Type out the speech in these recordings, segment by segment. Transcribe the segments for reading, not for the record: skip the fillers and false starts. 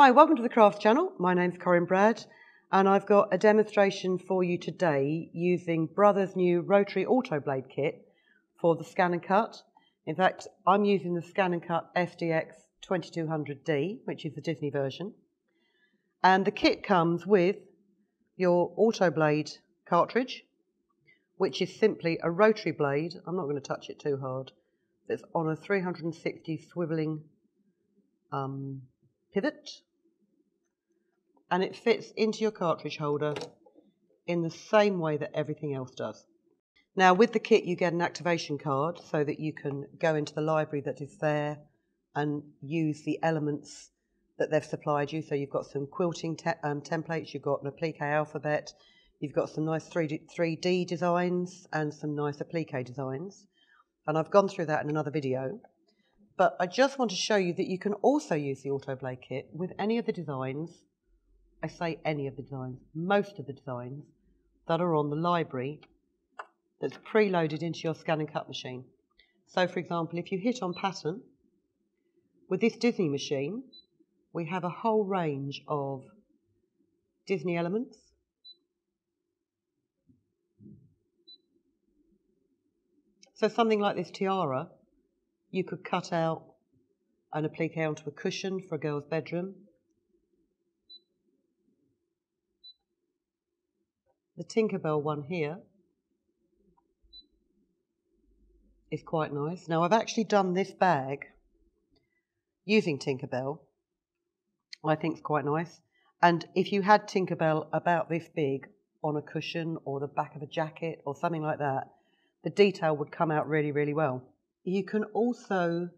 Hi, welcome to the Crafts channel. My name's Corinne and I've got a demonstration for you today using Brother's new Rotary Auto Blade Kit for the ScanNCut. In fact, I'm using the ScanNCut SDX 2200D, which is the Disney version. And the kit comes with your Auto Blade cartridge, which is simply a rotary blade. I'm not going to touch it too hard. That's on a 360 swiveling pivot. And it fits into your cartridge holder in the same way that everything else does. Now with the kit you get an activation card so that you can go into the library that is there and use the elements that they've supplied you. So you've got some quilting templates, you've got an Applique alphabet, you've got some nice 3D designs and some nice Applique designs. And I've gone through that in another video. But I just want to show you that you can also use the Auto Blade Kit with any of the designs. I say any of the designs, most of the designs that are on the library that's preloaded into your ScanNCut machine. So for example, if you hit on pattern, with this Disney machine, we have a whole range of Disney elements. So something like this tiara, you could cut out an applique onto a cushion for a girl's bedroom. The Tinkerbell one here is quite nice. Now I've actually done this bag using Tinkerbell. I think it's quite nice. And if you had Tinkerbell about this big on a cushion or the back of a jacket or something like that, the detail would come out really, really well. You can also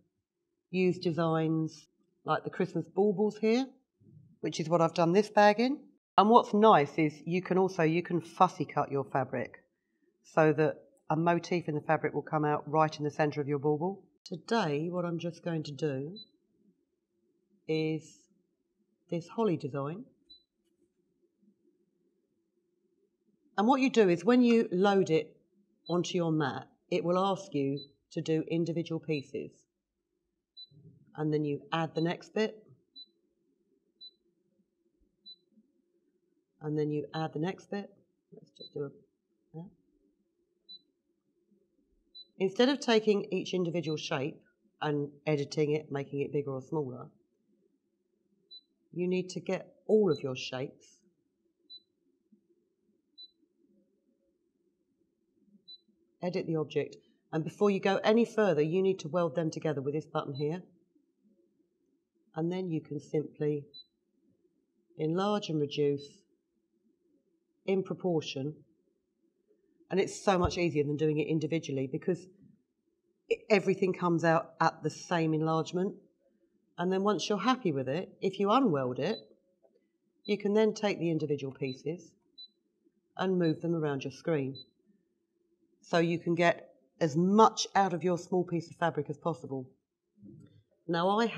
use designs like the Christmas baubles here, which is what I've done this bag in. And what's nice is you can fussy cut your fabric so that a motif in the fabric will come out right in the centre of your bauble. Today, what I'm just going to do is this holly design. And what you do is when you load it onto your mat, it will ask you to do individual pieces. And then you add the next bit. And then you add the next bit. Let's just do yeah. Instead of taking each individual shape and editing it, making it bigger or smaller, you need to get all of your shapes edit the object, and before you go any further, you need to weld them together with this button here. And then you can simply enlarge and reduce in proportion, and it's so much easier than doing it individually because everything comes out at the same enlargement. And then once you're happy with it, if you unweld it, you can then take the individual pieces and move them around your screen so you can get as much out of your small piece of fabric as possible. Now I've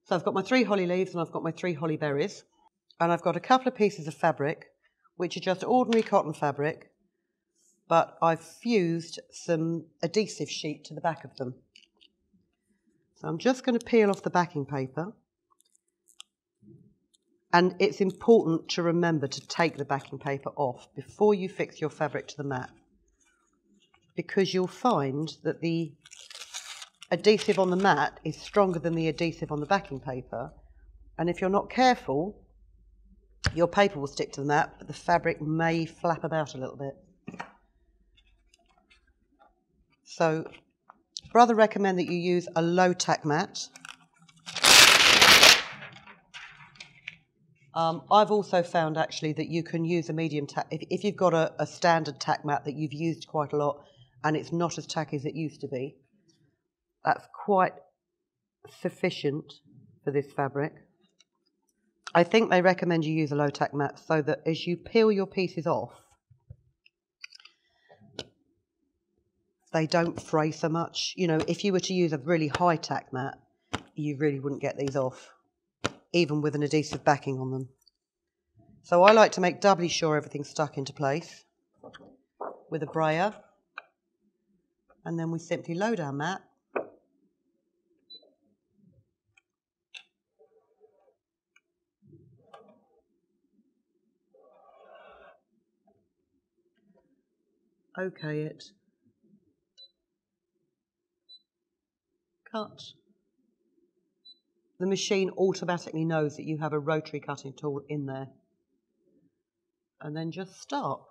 got my 3 holly leaves and I've got my 3 holly berries. And I've got a couple of pieces of fabric, which are just ordinary cotton fabric, but I've fused some adhesive sheet to the back of them. So I'm just going to peel off the backing paper. And it's important to remember to take the backing paper off before you fix your fabric to the mat, because you'll find that the adhesive on the mat is stronger than the adhesive on the backing paper. And if you're not careful, your paper will stick to the mat, but the fabric may flap about a little bit. So, Brother recommend that you use a low tack mat. I've also found actually that you can use a medium tack. If you've got a standard tack mat that you've used quite a lot and it's not as tacky as it used to be, that's quite sufficient for this fabric. I think they recommend you use a low tack mat so that as you peel your pieces off, they don't fray so much. You know, if you were to use a really high tack mat, you really wouldn't get these off, even with an adhesive backing on them. So I like to make doubly sure everything's stuck into place with a brayer. And then we simply load our mat OK it, cut. The machine automatically knows that you have a rotary cutting tool in there. And then just start.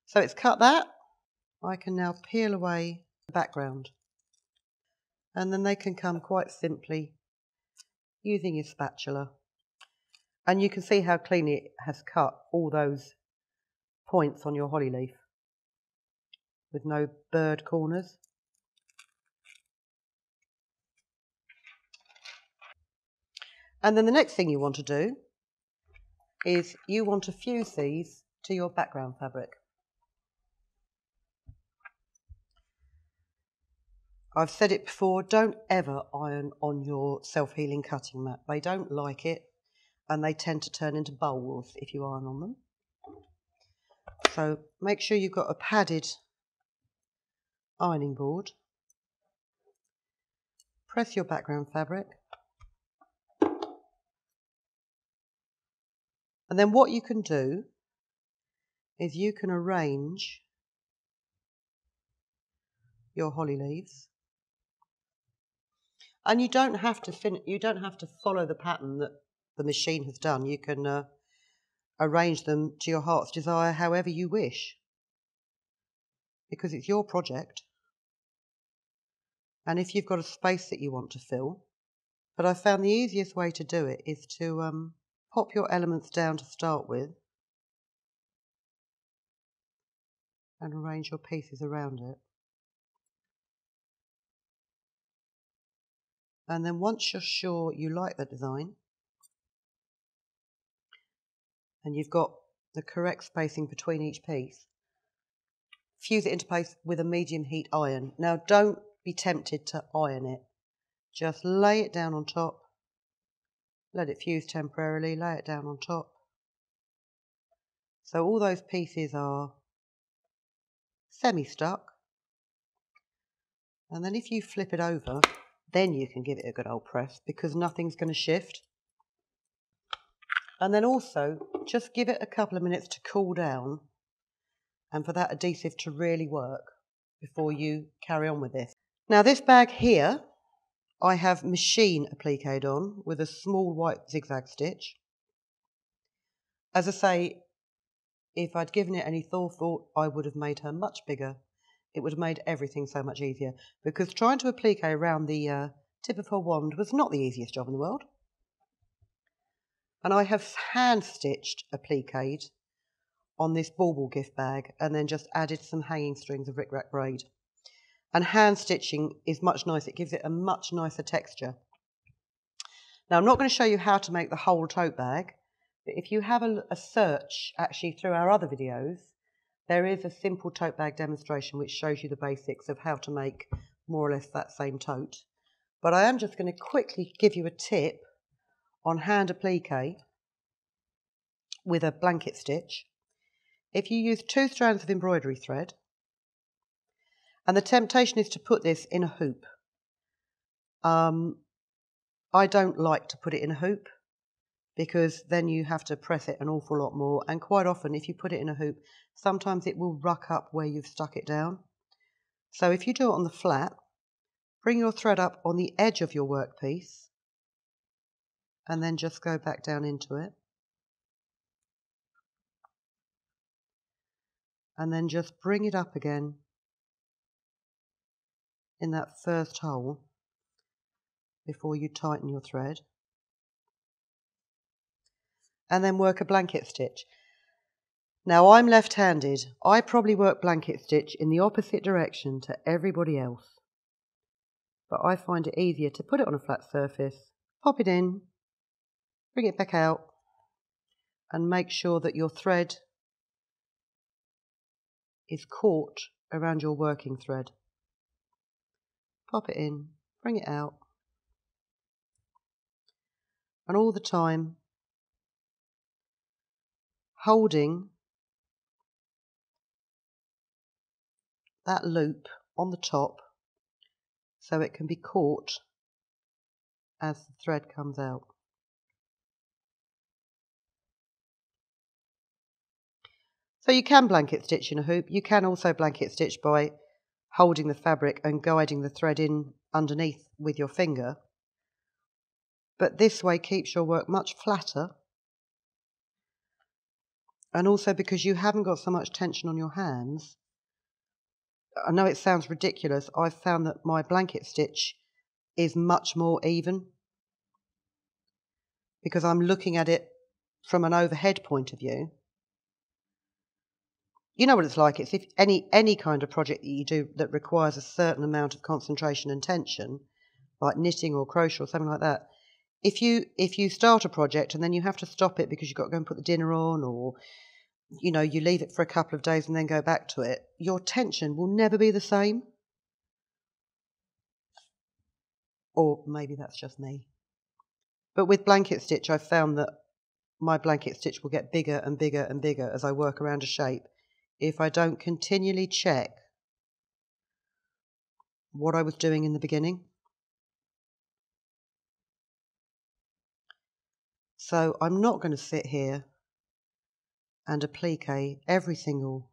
So it's cut that. I can now peel away the background. And then they can come quite simply using your spatula. And you can see how cleanly it has cut all those points on your holly leaf with no bird corners. And then the next thing you want to do is you want to fuse these to your background fabric. I've said it before, don't ever iron on your self-healing cutting mat. They don't like it and they tend to turn into bowls if you iron on them. So make sure you've got a padded ironing board. Press your background fabric. And then what you can do is you can arrange your holly leaves. And you don't have to follow the pattern that the machine has done. You can arrange them to your heart's desire however you wish, because it's your project. And if you've got a space that you want to fill, but I found the easiest way to do it is to pop your elements down to start with and arrange your pieces around it. And then once you're sure you like the design and you've got the correct spacing between each piece, fuse it into place with a medium heat iron. Now don't be tempted to iron it. Just lay it down on top, let it fuse temporarily, lay it down on top. So all those pieces are semi-stuck. And then if you flip it over, then you can give it a good old press because nothing's going to shift. And then also just give it a couple of minutes to cool down and for that adhesive to really work before you carry on with this. Now this bag here, I have machine appliqued on with a small white zigzag stitch. As I say, if I'd given it any thought, I would have made her much bigger. It would have made everything so much easier because trying to applique around the tip of her wand was not the easiest job in the world. And I have hand stitched appliqued on this bauble gift bag and then just added some hanging strings of rickrack braid. And hand stitching is much nicer. It gives it a much nicer texture. Now I'm not going to show you how to make the whole tote bag, but if you have a search actually through our other videos, there is a simple tote bag demonstration which shows you the basics of how to make more or less that same tote. But I am just going to quickly give you a tip on hand applique with a blanket stitch. If you use 2 strands of embroidery thread, and the temptation is to put this in a hoop. I don't like to put it in a hoop because then you have to press it an awful lot more, and quite often if you put it in a hoop, sometimes it will ruck up where you've stuck it down. So if you do it on the flat, bring your thread up on the edge of your workpiece and then just go back down into it. And then just bring it up again in that first hole before you tighten your thread. And then work a blanket stitch. Now I'm left-handed. I probably work blanket stitch in the opposite direction to everybody else. But I find it easier to put it on a flat surface, pop it in, bring it back out, and make sure that your thread is caught around your working thread. Pop it in, bring it out, and all the time holding that loop on the top so it can be caught as the thread comes out. So you can blanket stitch in a hoop. You can also blanket stitch by holding the fabric and guiding the thread in underneath with your finger. But this way keeps your work much flatter. And also because you haven't got so much tension on your hands. I know it sounds ridiculous. I've found that my blanket stitch is much more even because I'm looking at it from an overhead point of view. You know what it's like. It's if any kind of project that you do that requires a certain amount of concentration and tension, like knitting or crochet or something like that. If you start a project and then you have to stop it because you've got to go and put the dinner on, or you know, you leave it for a couple of days and then go back to it, your tension will never be the same. Or maybe that's just me. But with blanket stitch, I've found that my blanket stitch will get bigger and bigger and bigger as I work around a shape if I don't continually check what I was doing in the beginning. So I'm not going to sit here and applique every single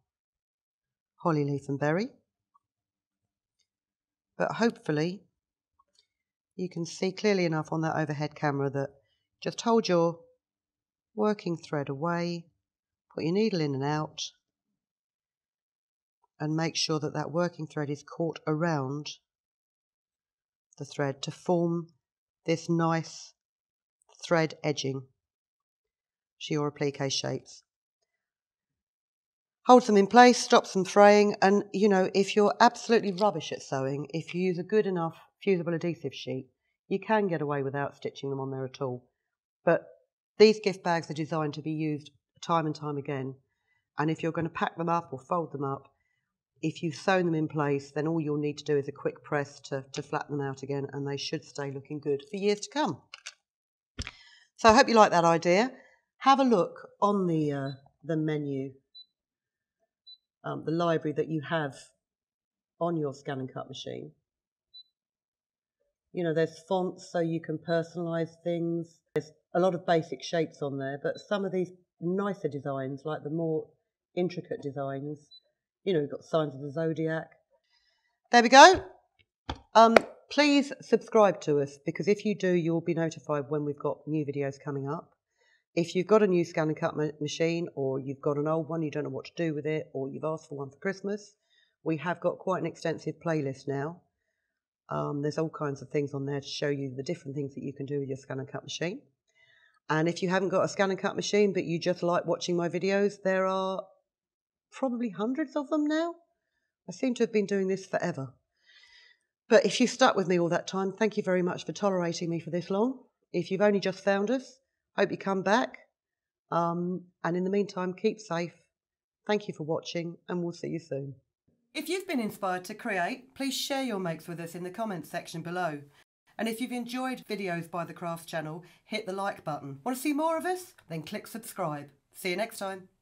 holly leaf and berry, but hopefully you can see clearly enough on that overhead camera that just hold your working thread away, put your needle in and out, and make sure that that working thread is caught around the thread to form this nice thread edging to your applique shapes. Hold them in place, stop them fraying, and you know, if you're absolutely rubbish at sewing, if you use a good enough fusible adhesive sheet, you can get away without stitching them on there at all. But these gift bags are designed to be used time and time again, and if you're going to pack them up or fold them up, if you've sewn them in place, then all you'll need to do is a quick press to flatten them out again, and they should stay looking good for years to come. So I hope you like that idea. Have a look on the menu, the library that you have on your ScanNCut machine. You know, there's fonts so you can personalise things. There's a lot of basic shapes on there, but some of these nicer designs, like the more intricate designs, you know, you've got signs of the zodiac. There we go. Please subscribe to us, because if you do, you'll be notified when we've got new videos coming up. If you've got a new ScanNCut machine, or you've got an old one, you don't know what to do with it, or you've asked for one for Christmas, we have got quite an extensive playlist now. There's all kinds of things on there to show you the different things that you can do with your ScanNCut machine. And if you haven't got a ScanNCut machine, but you just like watching my videos, there are probably hundreds of them now. I seem to have been doing this forever. But if you've stuck with me all that time, thank you very much for tolerating me for this long. If you've only just found us, hope you come back. And in the meantime, keep safe. Thank you for watching, and we'll see you soon. If you've been inspired to create, please share your makes with us in the comments section below. And if you've enjoyed videos by the Crafts channel, hit the like button. Want to see more of us? Then click subscribe. See you next time.